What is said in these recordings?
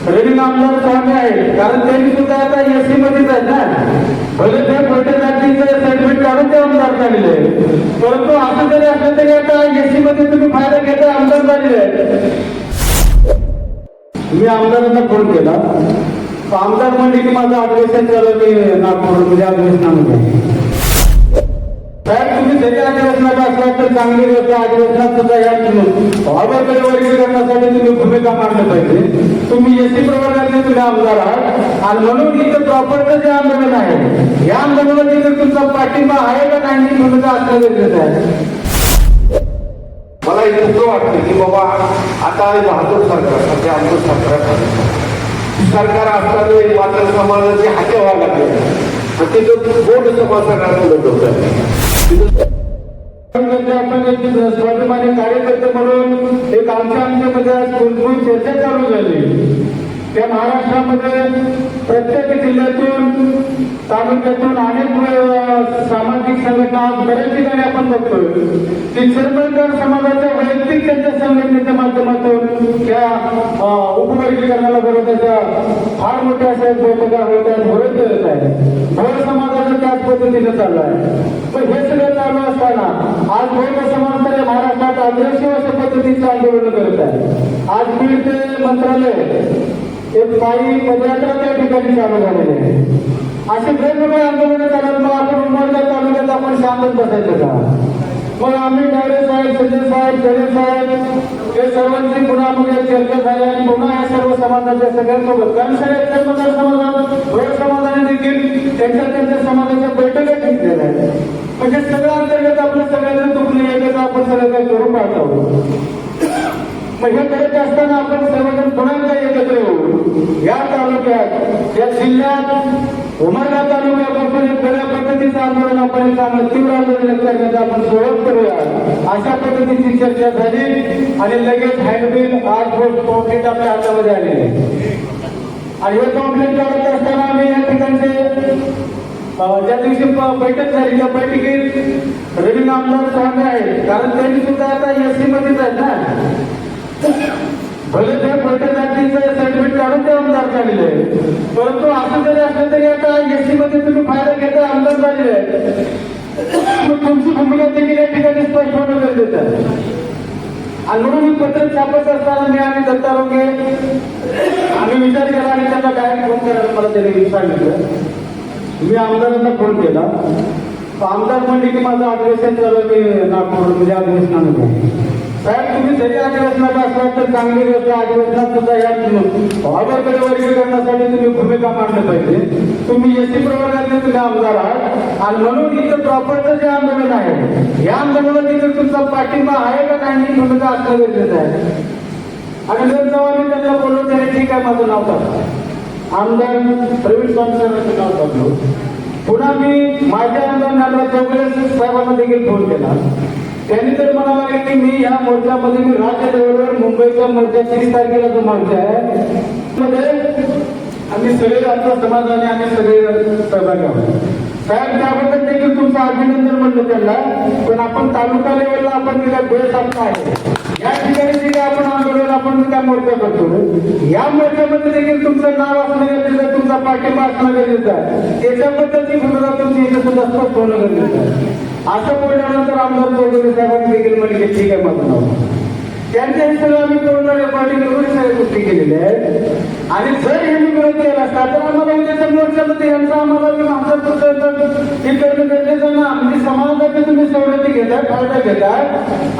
रवी आमदार स्वामी आहेत, कारण त्यांनी सुद्धा आता एससी मध्येच आहेत ना. भले ते मोठ्या जातीचं सर्टिफिकेट काढून ते आमदार झालेले आहे, परंतु असं जरी असलं तरी आता एससी मध्ये तुम्ही फायदा घेता आमदार झालेले आहे. मी आमदारांना फोन केला, आमदार म्हणजे की माझं अधिवेशन झालं मी नागपूर म्हणजे अधिवेशनामध्ये. साहेब तुम्ही जरी अधिवेशनात असला तर चांगली गोष्ट, अधिवेशनात सुद्धा या अवैध वर्गीकरणासाठी तुम्ही भूमिका मांडली पाहिजे. तुम्ही एससी प्रवर्गातले तुम्ही आमदार आहात आणि म्हणून इथं प्रॉपर्टीचं जे आंदोलन आहे या आंदोलनात इथं तुमचा पाठिंबा आहे का नाही ही भूमिका असणं गरजेचं आहे. मला इतकं वाटतं की बाबा आता बहादूर सरकार सध्या आमचं सरकार असताना मात्र समाजाचे हाके व्हायला लागले. तिथं बोर्ड समाजाकडे स्वाभिमानी कार्यकर्ते म्हणून एक आमच्यामध्ये आज कोणती चर्चा चालू झाली. त्या महाराष्ट्रामध्ये प्रत्येक जिल्ह्यातून तालुक्यातून अनेक सामाजिक संघटना बऱ्याच ठिकाणी आपण बघतोय की सर्वकार समाजाच्या वैयक्तिक त्यांच्या संघटनेच्या माध्यमातून त्या उपवर्गीकरणाला बरोबरच्या फार मोठ्या अशा बैठका होत्या, धोरण करत आहे. भोर समाजाचं त्याच पद्धतीने चालू आहे. पण हे सगळं चालू असताना आज भोर समाज तर महाराष्ट्रात अग्रेसिव्ह अशा पद्धतीचं आंदोलन करत आहे. आज बीड ते मंत्रालय एक पायी पदयात्रा त्या ठिकाणी चालू झालेली आहे. असे वेगवेगळे आंदोलन चालत मग आपण उमरगा तालुक्यात आपण शांतच बसायचं का? मग आम्ही डायरे साहेब, संजय साहेब, जय साहेब हे सर्वांची पुन्हा मग चर्चा झाली आणि पुन्हा या सर्व समाजाच्या सगळ्यांसोबत, कारण सगळ्या समाजात समाजाने देखील त्यांच्या समाजाच्या बैठका घेतलेल्या आहेत. म्हणजे सगळं अंतर्गत आपलं सगळ्यांना दुखले एकच आपण सगळं काही करून पाहतो. मग हे करत असताना आपण सर्वजण पुन्हा एकत्र येऊ. या तालुक्यात, या जिल्ह्यात उमरगा तालुक्यापासून एक वेगळ्या पद्धतीचं आंदोलन आपण चांगलं तीव्र आंदोलन करण्याचा आपण सुरुवात करूया. अशा पद्धतीची चर्चा झाली आणि लगेच हँडबिल आज पॉम्पलेट आपल्या हातामध्ये आलेले आणि हे पॉम्पलेट काढत असताना आम्ही या ठिकाणचे ज्या दिवशी बैठक झाली त्या बैठकीत रवी आमदार स्वामी आहेत, कारण त्यांनी सुद्धा आता एससी मध्येच आहेत ना. भले ते मोठ्या जातीचं सर्टिफिकेट काढून ते आमदार झालेले आहे, परंतु असं जरी असलं तरी आता एससी मध्ये तुम्ही फायदा घेता आमदार झालेले आहे. मग तुमची भूमिका देखील या ठिकाणी स्पष्ट होणं गरजेचं आहे. आणि म्हणून मी पत्र छापत असताना मी आणि दत्ता रोगे आम्ही विचार केला आणि त्यांना डायरेक्ट फोन करायला मला त्यांनी सांगितलं. मी आमदारांना फोन केला, आमदार म्हणजे की माझं अधिवेशन झालं मी नागपूर म्हणजे अधिवेशनामध्ये. साहेब तुम्ही जरी अधिवेशनात असला तर चांगली गोष्ट, अधिवेशनात सुद्धा या अवैध वर्गीकरणासाठी तुम्ही भूमिका मांडली पाहिजे. तुम्ही एससी प्रवर्गातले तुम्ही आमदार आहात आणि म्हणून इथं प्रॉपर्टीचं जे आंदोलन आहे या आंदोलनात इथं तुमचा पाठिंबा आहे का नाही ही भूमिका असणं गरजेचं आहे. आणि जर जेव्हा मी त्यांना बोललो त्याने ठीक आहे माझं नाव टाकलं, आमदार प्रवीण स्वामी सरांचं नाव टाकलं. पुन्हा मी माझ्या आमदार नागराज चौगुले साहेबांना देखील फोन केला. त्यांनी तर मला लागले की मी या मोर्चामध्ये मी राज्य लेवलवर मुंबईच्या मोर्चा 30 तारखेला जो मोर्चा आहे मध्ये आम्ही सगळे आमच्या समाजाने आम्ही सगळे सहभागी आहोत. साहेब त्याबद्दल देखील तुमचं अभिनंदन म्हणलं त्यांना. पण आपण तालुका लेवलला आपण तिला बेस आपला आहे, या ठिकाणी जे आपण आंदोलन आपण त्या मोर्चा करतो या मोर्चामध्ये देखील तुमचं नाव असणं गरजेचं आहे, तुमचा पाठिंबा असणं गरजेचं आहे. त्याच्याबद्दलची भूमिका तुमची इथे सुद्धा स्पष्ट होणं गरजेचं आहे. असं बोलल्यानंतर आमदार चौधरी साहेबांनी देखील म्हणले की ठीक आहे माझं नाव. त्यांच्या सगळं आम्ही पूर्ण रेकॉर्डिंग करून सगळ्या गोष्टी केलेल्या आहेत. आणि जर हे विरोध केला असता तर आम्हाला उद्याच्या मोर्चामध्ये यांचा आम्हाला हे करणं गरजेचं ना. म्हणजे समाजाचे तुम्ही सवलती घेताय, फायदा घेताय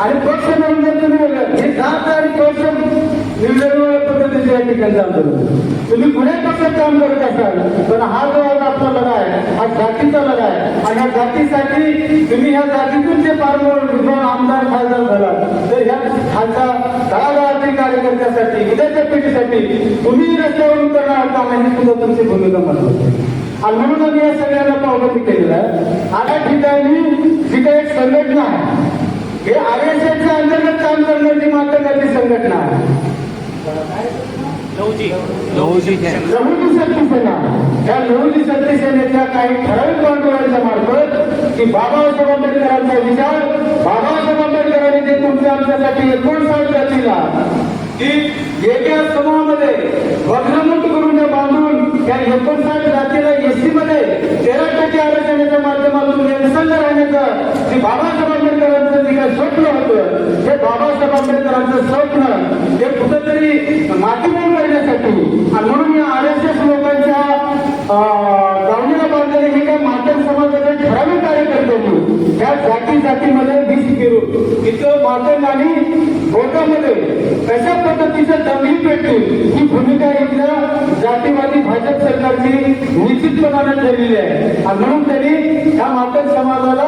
आणि पक्ष म्हणून जर तुम्ही हे जात आणि पक्ष वेगवेगळ्या पद्धतीचे या ठिकाणी आंदोलन तुम्ही कुण्या पक्षात काम करत असाल, पण हा जो आज आपला लढा आहे हा जातीचा लढा आहे. आणि ह्या जातीसाठी तुम्ही ह्या जातीतून जे पारंपरिक आमदार खासदार झाला तर ह्या खालचा तळागाळातील कार्यकर्त्यासाठी उद्याच्या पिढीसाठी तुम्ही रस्त्यावर उतरणार का नाही सुद्धा तुमची भूमिका म्हणतो. आणि म्हणून आम्ही या सगळ्यांना पावती केलेलं आहे. आता ठिकाणी जी काही एक संघटना आहे हे RSSच्या अंतर्गत काम करण्याची मात्र त्याची संघटना आहे लहुजी शक्ती सेना. त्या लहुजी शक्ती सेनेच्या काही ठराविक बांधवांच्या मार्फत की बाबासाहेब आंबेडकरांचा विचार, बाबासाहेब आंबेडकरांनी जे तुमच्या आमच्यासाठी 59 जातीला की एका समूहामध्ये वज्रमुठ करून बांधून त्या 59 जातीला एसटी मध्ये 13% आरक्षणाच्या माध्यमातून एकसंघ राहण्याचं जे बाबासाहेब आंबेडकरांचं जे काही स्वप्न होतं ते बाबासाहेब आंबेडकरांचं स्वप्न हे कुठेतरी मातीमोल करण्यासाठी आणि म्हणून या RSS लोकांच्या दावणीला बांधलेले हे काही मातंग समाजाचे ठराविक कार्यकर्त्यांनी त्या जातीमध्ये वीस फिरून तिथं मातंग आणि बोटामध्ये कशा पद्धतीचं दंगली पेटून ही भूमिका इथल्या जातीवादी भाजप सरकारची निश्चितपणाने ठरलेली आहे आणि म्हणून त्यांनी या मातंग समाजाला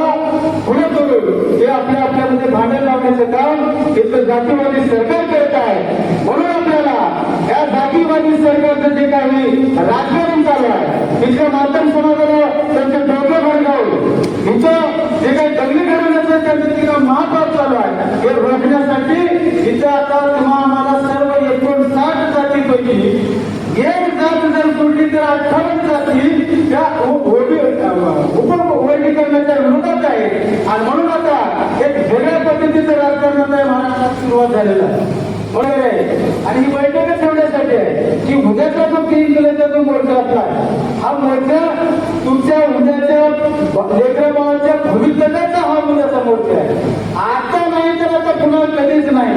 पुढे करून हे आपल्यामध्ये भांडण लावण्याचं काम इथलं जातीवादी सरकार करत आहे म्हणून आपल्याला या जातीवादी सरकारचं जे काही राजकारण चालू आहे तिथल्या मातंग समाजाला त्यांचे डोके भडकावून इथं जे काही दंगली घडवण्याचं त्यांचं तिथं महापाप चालू आहे हे रोखण्यासाठी इथं आता तुम्हा आम्हाला सर्व 59 जातीपैकी एक जात जर सोडली तर 58 जाती त्या उपवर्गीकरणाच्या विरोधात आहे आणि म्हणून आता एक वेगळ्या पद्धतीचं राजकारण आता महाराष्ट्रात सुरुवात झालेलं आहे बरोबर आहे आणि ही बैठक ठेवण्यासाठी आहे की उद्याचा जो 3 जुलैचा जो मोर्चा आपला हा मोर्चा तुमच्या उद्याच्या लेकरा बाळाच्या भवितव्याचा हा उद्याचा मोर्चा आहे आता नाही तर आता पुन्हा कधीच नाही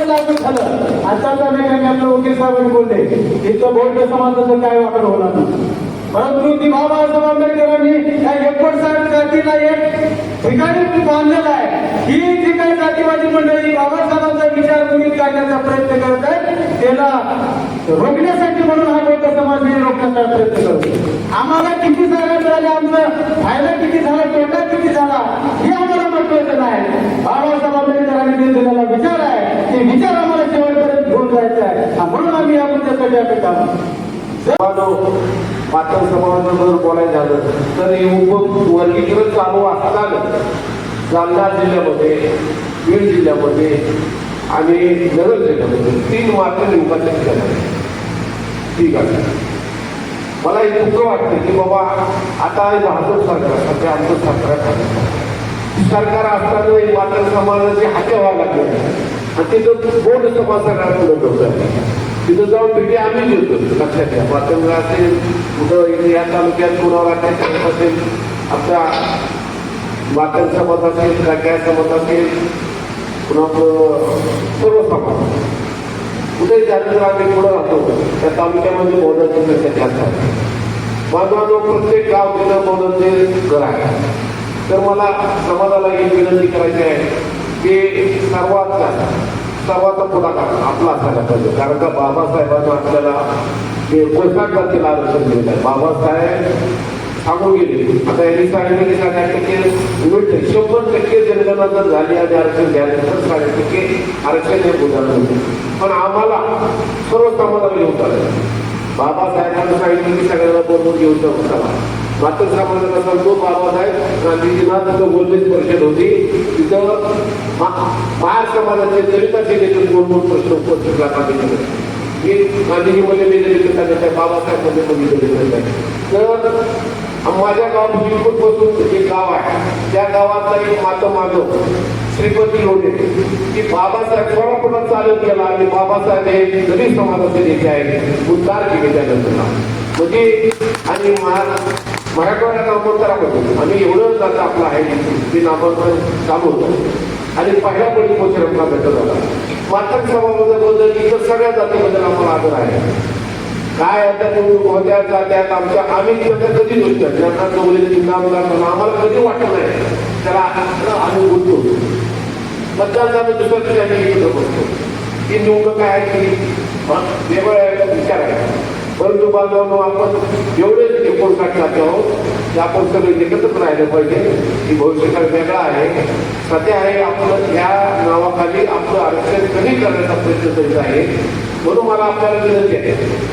लागू झालं आताचा ठिकाणी आपलं वकील साहेबांनी बोलले इथं बौद्ध समाजाचं काय वापर होणार नाही परंतु ती बाबासाहेब आंबेडकरांनी या 59 जातीला एक ठिकाणी बांधलेला आहे ही जी काही जातीवादी मंडळी बाबासाहेबांचा विचार भूमीत काढण्याचा प्रयत्न करत आहेत त्याला रोखण्यासाठी म्हणून हा बौद्ध समाज हे रोखण्याचा प्रयत्न करतो आम्हाला किती जागा मिळाल्या आमचा फायदा किती झाला तोटा किती झाला हे आम्हाला महत्वाचं नाही बाबासाहेब आंबेडकरांनी दिलेला विचार आहे ते विचार आम्हाला शेवटपर्यंत घेऊन जायचा आहे म्हणून आम्ही या मुद्द्यासाठी आपण काम मातंग समाजाबद्दल बोलायचं झालं तर हे वर्गीकरण चालू असताना जालना जिल्ह्यामध्ये बीड जिल्ह्यामध्ये आणि नगर जिल्ह्यामध्ये 3 मातंग युवकांच्या ठिकाणी ठीक आहे मला हे दुःख वाटतं की बाबा आता भाजप सरकार सध्या आमचं सरकार असताना एक मातंग समाजाचे हाते व्हावं लागले आणि तिथं बोर्ड समाज सगळ्यात पुढे ठेवतात तिथं जाऊन भेटी आम्ही देतो लक्षात घ्या मातंग असेल कुठं या तालुक्यात कुणावर असेल आपला मातंग समाज असेल काय समाज असेल पुन्हा सर्व समाज कुठेही जास्त आम्ही पुढं राहतो त्या तालुक्यामध्ये मौदाची संख्या जास्त आहे माझा प्रत्येक गाव तिथं मौदाचे घर आहे तर मला समाजाला एक विनंती करायची आहे की सर्वांचा पुढाकार आपला असायला पाहिजे कारण का बाबासाहेबांना आपल्याला ते 59 जातीला आरक्षण दिलेलं आहे बाबासाहेब सांगून गेले आता यांनी सांगितलं की 100% जनगणना जर झाली आणि आरक्षण द्यायला तर 60% आरक्षण हे बुजावलं पण आम्हाला सर्व समाजाला घेऊन चालायचं बाबासाहेबांना सांगितलं की सगळ्यांना बोलवून घेऊन चला मात्र समाजाला सांगतो बाबासाहेब गांधीजींना तिथं बोलण्याची परिषद होती तिथं महार समाजाचे दलिताचे देखील 2 प्रश्न उपस्थित गांधीजी मी गांधीजी मध्ये दलित आहे बाबासाहेब मध्ये दलित आहे तर माझ्या गावात बिलकुलपासून एक गाव आहे त्या गावातला एक माधव श्रीपती लोणे की बाबासाहेब स्वरापुढे चालत गेला आणि बाबासाहेब हे दलित समाजाचे नेते आहेत उद्धार केले त्यानंतर म्हणजे आणि मराठवाड्या नामांतरा होतो आणि एवढं जातं आपलं आहे ते नामांतरण चालू होतं आणि पहिल्या पडी पोचरमला भेटत झाला मातंग समाजाबद्दल इतर सगळ्या जातीबद्दल आम्हाला आदर आहे काय आता होत्या जात्यात आमच्या आम्ही कधी होतो ज्यांना चौगले आम्हाला कधी वाटत नाही त्याला आम्ही बोलतो मतदान आम्ही दुसऱ्या ठिकाणी बसतो ती निवडणूक काय आहे की वेगळ्या विचार आहे परंतु बांधवांनो आपण एवढेच 59 जाती आहोत की आपण सगळे एकत्रच राहिलं पाहिजे की भविष्यकाळ वेगळा आहे सध्या आहे आपलं या नावाखाली आपलं आरक्षण कमी करण्याचा प्रयत्न करीत आहे म्हणून मला आपल्याला विनंती आहे